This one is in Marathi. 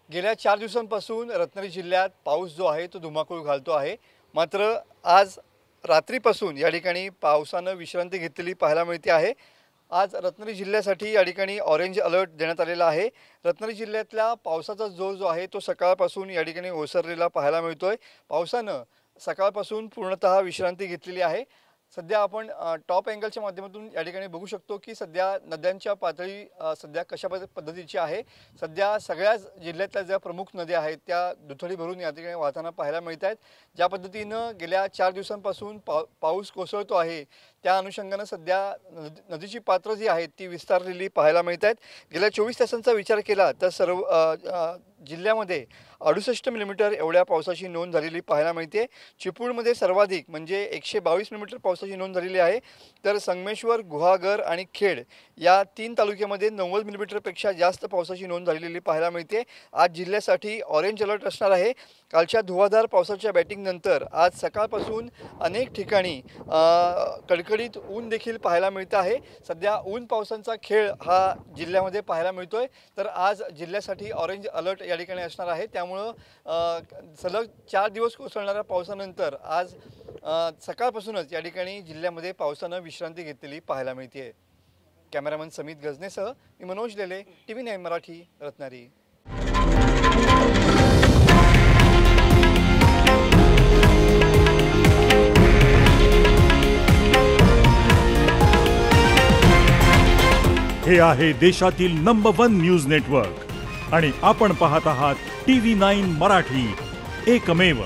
गेल्या 4 दिवसांपासून रत्नागिरी जिल्ह्यात पाऊस जो आहे तो धुमाकूळ घालतो आहे। मात्र आज रात्रीपासून या ठिकाणी पावसानं विश्रांती घेतलेली पाहायला मिळते आहे। आज रत्नागिरी जिल्ह्यासाठी या ठिकाणी ऑरेंज अलर्ट देण्यात आलेला आहे। रत्नागिरी जिल्ह्यातला पावसाचा जोर जो आहे तो सकाळपासून या ठिकाणी ओसरलेला पाहायला मिळतोय। पावसानं सकाळपासून पूर्णतः विश्रांती घेतलेली आहे। सध्या आपण टॉप अँगलच्या माध्यमातून या ठिकाणी बघू शकतो की सध्या नद्यांच्या पातळी सध्या कशा पद्धतीची आहे। सध्या सगळ्याच जिल्ह्यातल्या ज्या प्रमुख नद्या आहेत त्या दुथडी भरून या ठिकाणी वाहताना पाहायला मिळत आहेत। ज्या पद्धतीनं गेल्या 4 दिवसांपासून पाऊस कोसळतो आहे त्या अनुषंगानं सध्या नदीची पात्र जी आहेत ती विस्तारलेली पाहायला मिळत आहेत। गेल्या 24 तासांचा विचार केला तर सर्व जिल्ह्यामध्ये 68 मिलीमीटर एवढ्या पावसाची नोंद झालेली पाहायला मिळते। चिपळूणमध्ये सर्वाधिक म्हणजे 122 मिलीमीटर पावसाची नोंद झालेली आहे। तर संगमेश्वर, गुहागर आणि खेड या 3 तालुक्यामध्ये 90 मिलीमीटरपेक्षा जास्त पावसाची नोंद झालेली पाहायला मिळते। आज जिल्ह्यासाठी ऑरेंज अलर्ट असणार आहे। कालच्या धुवाधार पावसाच्या बॅटिंगनंतर आज सकाळपासून अनेक ठिकाणी कडकडीत ऊन देखील पाहायला मिळत आहे। सध्या ऊन पावसाचा खेळ हा जिल्ह्यामध्ये पाहायला मिळतोय। तर आज जिल्ह्यासाठी ऑरेंज अलर्ट या ठिकाणी असणार आहे। त्यामुळे सलग 4 दिवस कोसळणाऱ्या पावसानंतर आज सकाळपासूनच या ठिकाणी जिल्ह्यामध्ये पावसानं विश्रांती घेतलेली पाहायला मिळते। कॅमेरामन समित गजनेसह मी मनोज लेले, TV9 मराठी, रत्नागिरी। हे आहे देशातील नंबर 1 न्यूज नेटवर्क आणि आपण पाहत आहात TV9 मराठी, एकमेव।